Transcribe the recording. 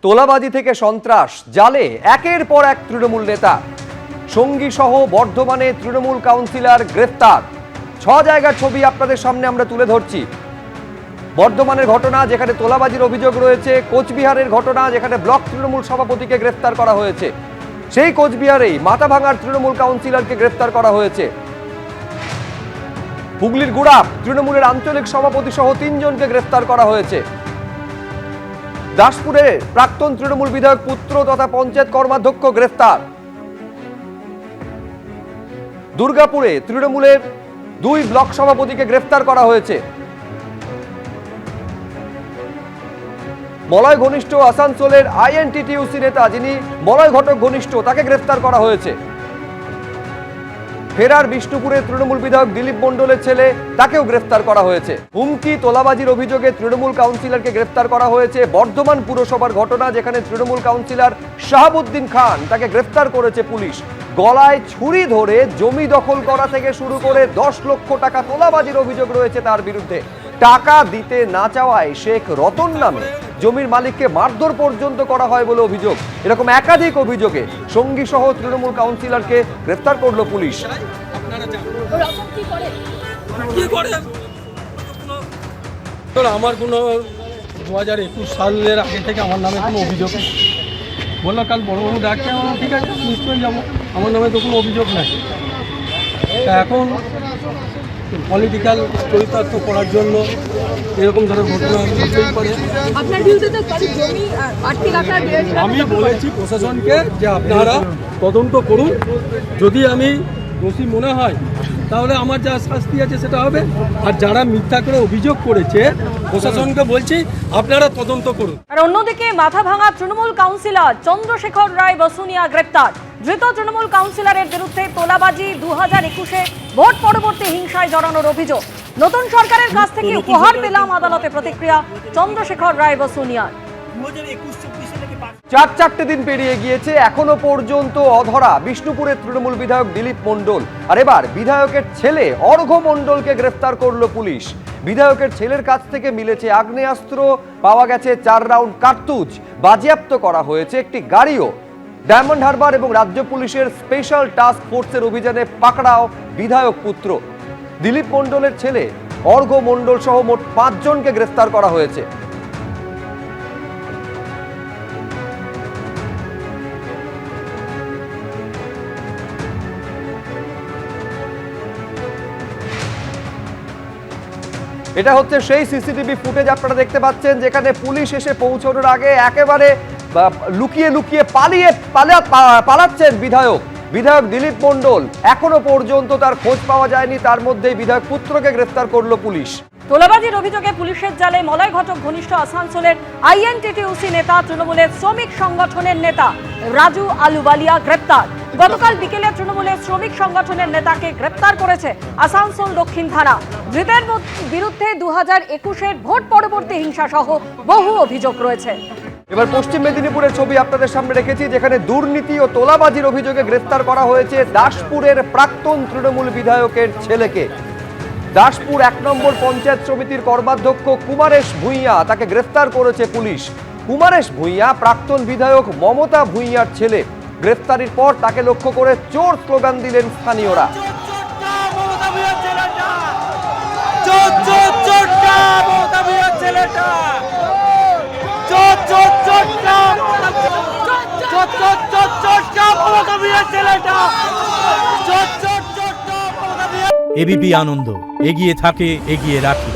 তোলাবাজি থেকে সন্ত্রাস জালে একের পর এক তৃণমূল নেতা সঙ্গী সহ বর্ধমানে তৃণমূল কাউন্সিলর গ্রেফতার। 6 জায়গার ছবি আপনাদের সামনে আমরা তুলে ধরছি। বর্ধমানের ঘটনা যেখানে তোলাবাজির অভিযোগ রয়েছে, কোচবিহারের ঘটনা যেখানে ব্লক তৃণমূল সভাপতিকে গ্রেফতার করা হয়েছে, সেই কোচবিহারেই মাথাভাঙার তৃণমূল কাউন্সিলরকে গ্রেফতার করা হয়েছে। হুগলির গুড়াপ তৃণমূলের আঞ্চলিক সভাপতি সহ 3 জনকে গ্রেফতার করা হয়েছে। দাসপুরে প্রাক্তন তৃণমূল বিধায়ক পুত্র তথা পঞ্চায়েত কর্মাধ্যক্ষ গ্রেফতার। দুর্গাপুরে তৃণমূলের 2 ব্লক সভাপতিকে গ্রেফতার করা হয়েছে। মলয় ঘনিষ্ঠ আসানসোলের আইএনটিটিইউসি নেতা যিনি মলয় ঘটক ঘনিষ্ঠ, তাকে গ্রেফতার করা হয়েছে। ফেরার বিষ্ণুপুরে তৃণমূল বিধায়ক দিলীপ মণ্ডলের ছেলে, তাকেও গ্রেফতার করা হয়েছে। হুমকি তোলাবাজির অভিযোগে তৃণমূল কাউন্সিলরকে গ্রেফতার করা হয়েছে। বর্ধমান পুরসভার ঘটনা যেখানে তৃণমূল কাউন্সিলর শাহাবুদ্দিন খান, তাকে গ্রেফতার করেছে পুলিশ। গলায় ছুরি ধরে জমি দখল করা থেকে শুরু করে 10 লক্ষ টাকা তোলাবাজির অভিযোগ রয়েছে তার বিরুদ্ধে। টাকা দিতে না চাওয়ায় শেখ রতন নামে জমির মালিককে মারধর পর্যন্ত করা হয় বলে অভিযোগ। এরকম একাধিক অভিযোগে সঙ্গী সহ তৃণমূল কাউন্সিলরকে গ্রেফতার করলো পুলিশ। আমার কোনো 2021 সালের আগে থেকে আমার নামে কোনো অভিযোগ নেই। বললো কাল বড়বাবু ডাকছে, ঠিক আছে নিশ্চয়ই যাবো, আমার নামে তো কোনো অভিযোগ নাই। এখন পলিটিক্যাল চরিতার্থ করার জন্য এরকম ধরনের ঘটনা ঘটতেই পারে। আমি বলেছি প্রশাসনকে যে আপনারা তদন্ত করুন, যদি আমি দোষী মনে হয় তাহলে আমার যা শাস্তি আছে সেটা হবে। আর যারা মিথ্যা করে অভিযোগ করেছে প্রশাসনকে বলছি আপনারা তদন্ত করুন। আর অন্যদিকে মাথাভাঙা তৃণমূল কাউন্সিলর চন্দ্রশেখর রায় বসুনিয়া গ্রেপ্তার। ধৃত তৃণমূল কাউন্সিলরের বিরুদ্ধে তোলাবাজি 2021-এ ভোট পরবর্তী হিংসায় জড়ানোর অভিযোগ। নতুন সরকারের কাছ থেকে উপহার পেলাম আদালতে প্রতিক্রিয়া চন্দ্রশেখর রায় বসুনিয়ার। 4 দিন পেরিয়ে গিয়েছে, এখনো পর্যন্ত অধরা বিষ্ণুপুরের তৃণমূল বিধায়ক দিলীপ মণ্ডল। আর এবার বিধায়কের ছেলে অর্ঘ্য মণ্ডলকে গ্রেফতার করলো পুলিশ। বিধায়কের ছেলের কাছ থেকে মিলেছে আগ্নেয়াস্ত্র, পাওয়া গেছে 4 রাউন্ড কার্তুজ, বাজেয়াপ্ত করা হয়েছে একটি গাড়িও। ডায়মন্ড হারবার এবং রাজ্য পুলিশের স্পেশাল টাস্ক ফোর্সের অভিযানে পাকড়াও বিধায়ক পুত্র। দিলীপ মণ্ডলের ছেলে অর্ঘ্য মণ্ডল সহ মোট 5 জনকে গ্রেফতার করা হয়েছে। এটা হচ্ছে সেই সিসিটিভি ফুটেজ আপনারা দেখতে পাচ্ছেন, যেখানে পুলিশ এসে পৌঁছানোর আগে একেবারে লুকিয়ে লুকিয়ে পালাচ্ছেন বিধায়ক দিলীপ মণ্ডল। এখনো পর্যন্ত তার খোঁজ পাওয়া যায়নি, তার মধ্যেই বিধায়ক পুত্রকে গ্রেফতার করলো পুলিশ। তোলাবাজির অভিযোগে পুলিশের জালে মলয় ঘটক ঘনিষ্ঠ আসানসোলের আইএনটিটিইউসি নেতা, তৃণমূলের শ্রমিক সংগঠনের নেতা রাজু আলুবালিয়া গ্রেপ্তার। গতকাল বিকেলে তৃণমূলের শ্রমিক সংগঠনের নেতাকে গ্রেপ্তার করেছে আসানসোল দক্ষিণ থানা। ধৃতের বিরুদ্ধে 2021-এর ভোট পরবর্তী হিংসা সহ বহু অভিযোগ রয়েছে। এবার পশ্চিম মেদিনীপুরের ছবি আপনাদের সামনে রেখেছি, যেখানে দুর্নীতি ও তোলাবাজির অভিযোগে গ্রেফতার করা হয়েছে দাসপুরের প্রাক্তন তৃণমূল বিধায়কের ছেলেকে। দাসপুর 1 নম্বর পঞ্চায়েত সমিতির কর্মাধ্যক্ষ কুমারেশ ভূঁইয়া, তাকে গ্রেফতার করেছে পুলিশ। কুমারেশ ভূঁইয়া প্রাক্তন বিধায়ক মমতা ভূঁইয়ার ছেলে। গ্রেফতারির পর তাকে লক্ষ্য করে চোর স্লোগান দিলেন স্থানীয়রা। এবিপি আনন্দ, এগিয়ে থাকে, এগিয়ে রাখে।